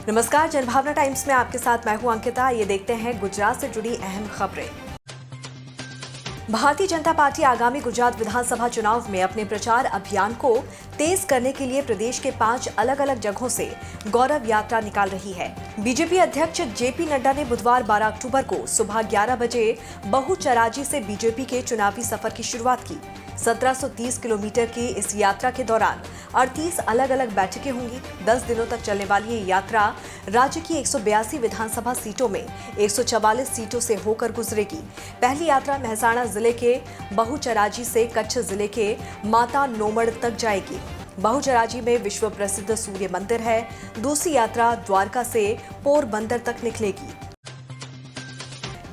नमस्कार, जनभावना टाइम्स में आपके साथ मैं हूं अंकिता। ये देखते हैं गुजरात से जुड़ी अहम खबरें। भारतीय जनता पार्टी आगामी गुजरात विधानसभा चुनाव में अपने प्रचार अभियान को तेज करने के लिए प्रदेश के 5 अलग अलग जगहों से गौरव यात्रा निकाल रही है। बीजेपी अध्यक्ष जेपी नड्डा ने बुधवार 12 अक्टूबर को सुबह 11 बजे बहुचराजी से बीजेपी के चुनावी सफर की शुरुआत की। 1730 किलोमीटर की इस यात्रा के दौरान 38 अलग अलग बैठकें होंगी। 10 दिनों तक चलने वाली ये यात्रा राज्य की 182 विधानसभा सीटों में 144 सीटों से होकर गुजरेगी। पहली यात्रा मेहसाणा जिले के बहुचराजी से कच्छ जिले के माता नोमड़ तक जाएगी। बहुचराजी में विश्व प्रसिद्ध सूर्य मंदिर है। दूसरी यात्रा द्वारका से पोरबंदर तक निकलेगी।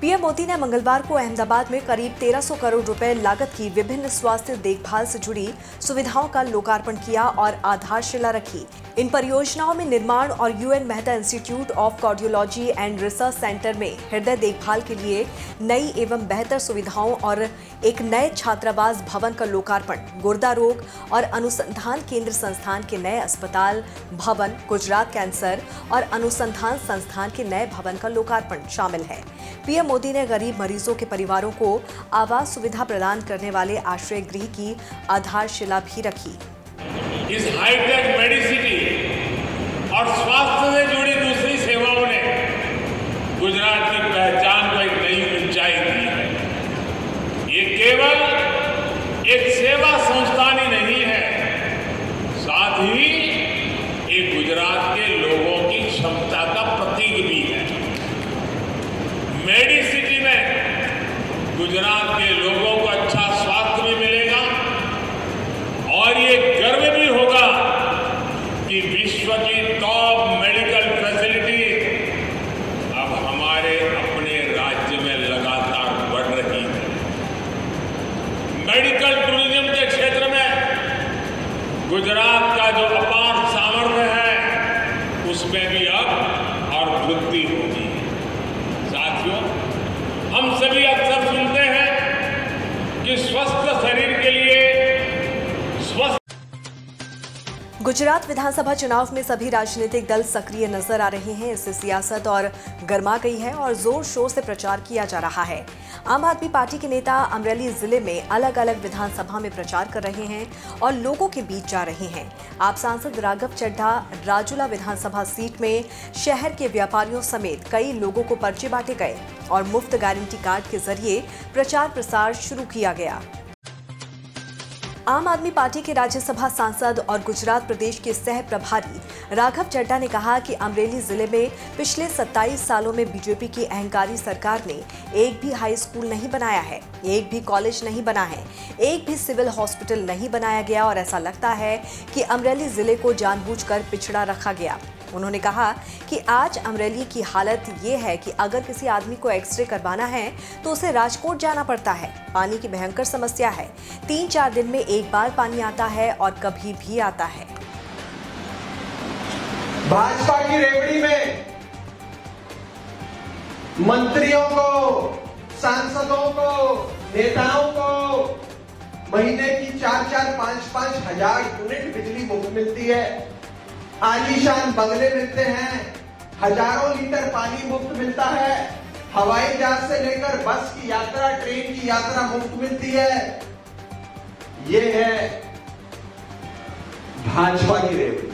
पीएम मोदी ने मंगलवार को अहमदाबाद में करीब 1300 करोड़ रुपए लागत की विभिन्न स्वास्थ्य देखभाल से जुड़ी सुविधाओं का लोकार्पण किया और आधारशिला रखी। इन परियोजनाओं में निर्माण और UN Mehta institute of cardiology and research centre में हृदय देखभाल के लिए नई एवं बेहतर सुविधाओं और एक नए छात्रावास भवन का लोकार्पण, गुर्दा रोग और अनुसंधान केंद्र संस्थान के नए अस्पताल भवन, गुजरात कैंसर और अनुसंधान संस्थान के नए भवन का लोकार्पण शामिल है। पीएम मोदी ने गरीब मरीजों के परिवारों को आवास सुविधा प्रदान करने वाले आश्रय गृह की आधारशिला भी रखी। इस हाईटेक मेडिसिटी और स्वास्थ्य से जुड़ी दूसरी सेवाओं ने गुजरात की पहचान को एक नई ऊंचाई दी है। ये केवल एक सेवा संस्थान ही नहीं है, साथ ही ये गुजरात के लोगों की क्षमता का प्रतीक भी है। मेडिसिटी में गुजरात के लोगों को अच्छा स्वास्थ्य भी मिलेगा और ये गर्व भी होगा कि विश्व की टॉप मेडिकल फैसिलिटी अब हमारे अपने राज्य में लगातार बढ़ रही है। मेडिकल टूरिज्म के क्षेत्र में गुजरात का जो अपार सामर्थ्य है, उसमें भी अब और वृद्धि होगी। साथियों, हम सभी अक्सर सुनते हैं कि स्वस्थ शरीर के लिए गुजरात विधानसभा चुनाव में सभी राजनीतिक दल सक्रिय नजर आ रहे हैं। इससे सियासत और गर्मा गई है और जोर शोर से प्रचार किया जा रहा है। आम आदमी पार्टी के नेता अमरेली जिले में अलग अलग विधानसभा में प्रचार कर रहे हैं और लोगों के बीच जा रहे हैं। आप सांसद राघव चड्ढा राजुला विधानसभा सीट में शहर के व्यापारियों समेत कई लोगों को पर्चे बांटे गए और मुफ्त गारंटी कार्ड के जरिए प्रचार प्रसार शुरू किया गया। आम आदमी पार्टी के राज्यसभा सांसद और गुजरात प्रदेश के सह प्रभारी राघव चड्ढा ने कहा कि अमरेली जिले में पिछले 27 सालों में बीजेपी की अहंकारी सरकार ने एक भी हाई स्कूल नहीं बनाया है, एक भी कॉलेज नहीं बना है, एक भी सिविल हॉस्पिटल नहीं बनाया गया और ऐसा लगता है कि अमरेली जिले को जानबूझकर पिछड़ा रखा गया। उन्होंने कहा कि आज अमरेली की हालत ये है कि अगर किसी आदमी को एक्सरे करवाना है तो उसे राजकोट जाना पड़ता है। पानी की भयंकर समस्या है। 3-4 दिन में एक बार पानी आता है और कभी भी आता है। भाजपा की रेवड़ी में मंत्रियों को, सांसदों को, नेताओं को महीने की 4-4, 5-5 हजार यूनिट बिजली मुफ्त मिलती है। आलीशान बंगले मिलते हैं, हजारों लीटर पानी मुफ्त मिलता है, हवाई जहाज से लेकर बस की यात्रा, ट्रेन की यात्रा मुफ्त मिलती है। ये है भाजपा की रेवड़ी।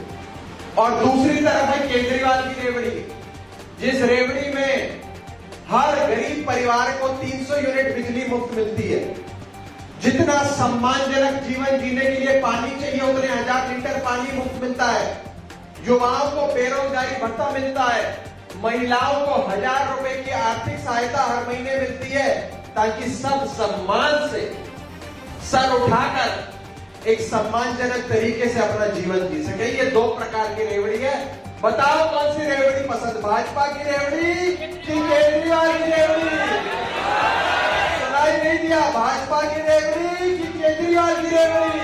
और दूसरी तरफ है केजरीवाल की रेवड़ी, जिस रेवड़ी में हर गरीब परिवार को 300 यूनिट बिजली मुफ्त मिलती है। जितना सम्मानजनक जीवन जीने के लिए पानी चाहिए, उतने 1000 लीटर पानी मुफ्त मिलता है। युवाओं को बेरोजगारी भत्ता मिलता है। महिलाओं को 1000 रुपए की आर्थिक सहायता हर महीने मिलती है, ताकि सब सम्मान से सर उठाकर एक सम्मानजनक तरीके से अपना जीवन जी सके। ये 2 प्रकार की रेवड़ी है। बताओ कौन सी रेवड़ी पसंद, भाजपा की रेवड़ी कि केजरीवाल की रेवड़ी? सुनाई नहीं दिया? भाजपा की रेवड़ी कि केजरीवाल की रेवड़ी?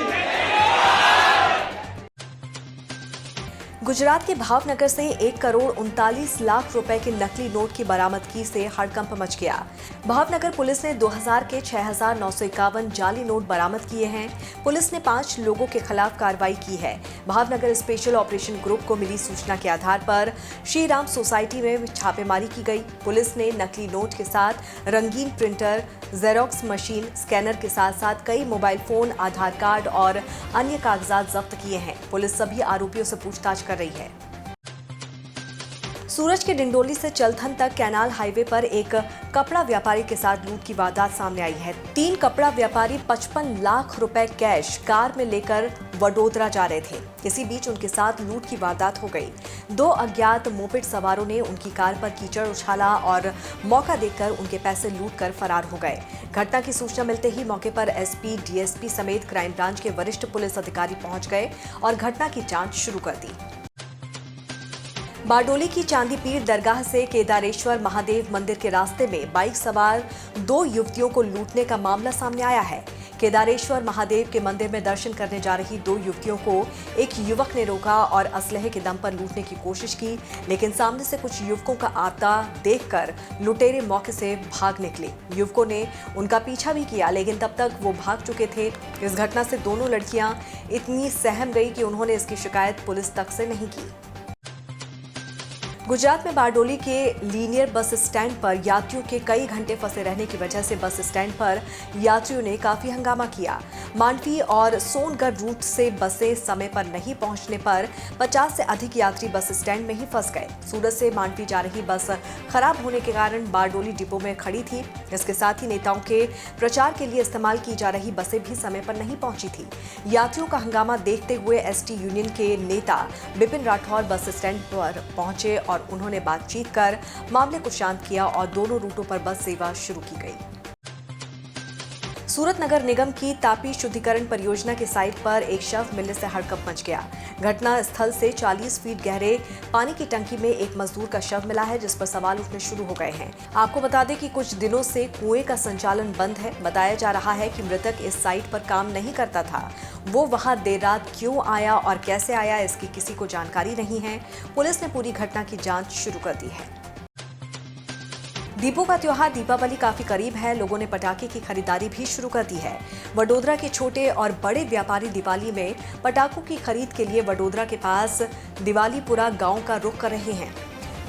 गुजरात के भावनगर से 1 करोड़ 39 लाख रुपए के नकली नोट की बरामदगी से हड़कंप मच गया। भावनगर पुलिस ने 2000 के 6,951 जाली नोट बरामद किए हैं। पुलिस ने 5 लोगों के खिलाफ कार्रवाई की है। भावनगर स्पेशल ऑपरेशन ग्रुप को मिली सूचना के आधार पर श्री राम सोसाइटी में छापेमारी की गई। पुलिस ने नकली नोट के साथ रंगीन प्रिंटर, जेरोक्स मशीन, स्कैनर के साथ साथ कई मोबाइल फोन, आधार कार्ड और अन्य कागजात जब्त किए हैं। पुलिस सभी आरोपियों से पूछताछ कर रही है। सूरज के डिंडोली से चलथन तक कैनाल हाईवे पर एक कपड़ा व्यापारी के साथ लूट की वारदात सामने आई है। 3 कपड़ा व्यापारी 55 लाख रुपए कैश कार में लेकर वडोदरा जा रहे थे। इसी बीच उनके साथ लूट की वारदात हो गई। 2 अज्ञात मोपेड सवारों ने उनकी कार पर कीचड़ उछाला और मौका देखकर उनके पैसे लूट कर फरार हो गए। घटना की सूचना मिलते ही मौके पर एसपी, डीएसपी समेत क्राइम ब्रांच के वरिष्ठ पुलिस अधिकारी पहुंच गए और घटना की जांच शुरू कर दी। बारडोली की चांदीपीर दरगाह से केदारेश्वर महादेव मंदिर के रास्ते में बाइक सवार 2 युवतियों को लूटने का मामला सामने आया है। केदारेश्वर महादेव के मंदिर में दर्शन करने जा रही 2 युवतियों को एक युवक ने रोका और असलहे के दम पर लूटने की कोशिश की, लेकिन सामने से कुछ युवकों का आता देखकर लुटेरे मौके से भाग निकले। युवकों ने उनका पीछा भी किया, लेकिन तब तक वो भाग चुके थे। इस घटना से दोनों लड़कियां इतनी सहम गई कि उन्होंने इसकी शिकायत पुलिस तक से नहीं की। गुजरात में बारडोली के लीनियर बस स्टैंड पर यात्रियों के कई घंटे फंसे रहने की वजह से बस स्टैंड पर यात्रियों ने काफी हंगामा किया। मांडवी और सोनगढ़ रूट से बसें समय पर नहीं पहुंचने पर 50 से अधिक यात्री बस स्टैंड में ही फंस गए। सूरत से मांडवी जा रही बस खराब होने के कारण बारडोली डिपो में खड़ी थी। इसके साथ ही नेताओं के प्रचार के लिए इस्तेमाल की जा रही बसें भी समय पर नहीं पहुंची थी। यात्रियों का हंगामा देखते हुए एसटी यूनियन के नेता बिपिन राठौर बस स्टैंड पर पहुंचे और उन्होंने बातचीत कर मामले को शांत किया और दोनों रूटों पर बस सेवा शुरू की गई। सूरत नगर निगम की तापी शुद्धिकरण परियोजना की साइट पर एक शव मिलने से हड़कंप मच गया। घटना स्थल से 40 फीट गहरे पानी की टंकी में एक मजदूर का शव मिला है, जिस पर सवाल उठने शुरू हो गए हैं। आपको बता दें कि कुछ दिनों से कुएं का संचालन बंद है। बताया जा रहा है कि मृतक इस साइट पर काम नहीं करता था। वो वहां देर रात क्यों आया और कैसे आया, इसकी किसी को जानकारी नहीं है। पुलिस ने पूरी घटना की जांच शुरू कर दी है। दीपों का त्योहार दीपावली काफी करीब है। लोगों ने पटाखे की खरीदारी भी शुरू कर दी है। वडोदरा के छोटे और बड़े व्यापारी दिवाली में पटाखों की खरीद के लिए वडोदरा के पास दिवालीपुरा गांव का रुख कर रहे हैं।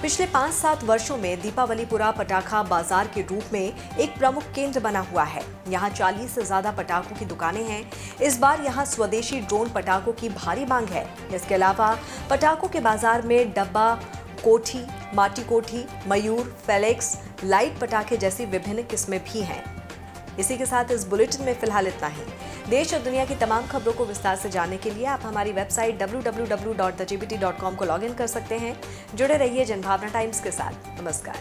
पिछले 5-7 वर्षों में दीपावलीपुरा पटाखा बाजार के रूप में एक प्रमुख केंद्र बना हुआ है। यहाँ 40 से ज्यादा पटाखों की दुकानें हैं। इस बार यहाँ स्वदेशी ड्रोन पटाखों की भारी मांग है। इसके अलावा पटाखों के बाजार में डब्बा कोठी, माटी कोठी, मयूर, फेलेक्स, लाइट पटाखे जैसी विभिन्न किस्में भी हैं। इसी के साथ इस बुलेटिन में फिलहाल इतना ही। देश और दुनिया की तमाम खबरों को विस्तार से जानने के लिए आप हमारी वेबसाइट www.thegbt.com को लॉगिन कर सकते हैं। जुड़े रहिए जनभावना टाइम्स के साथ। नमस्कार।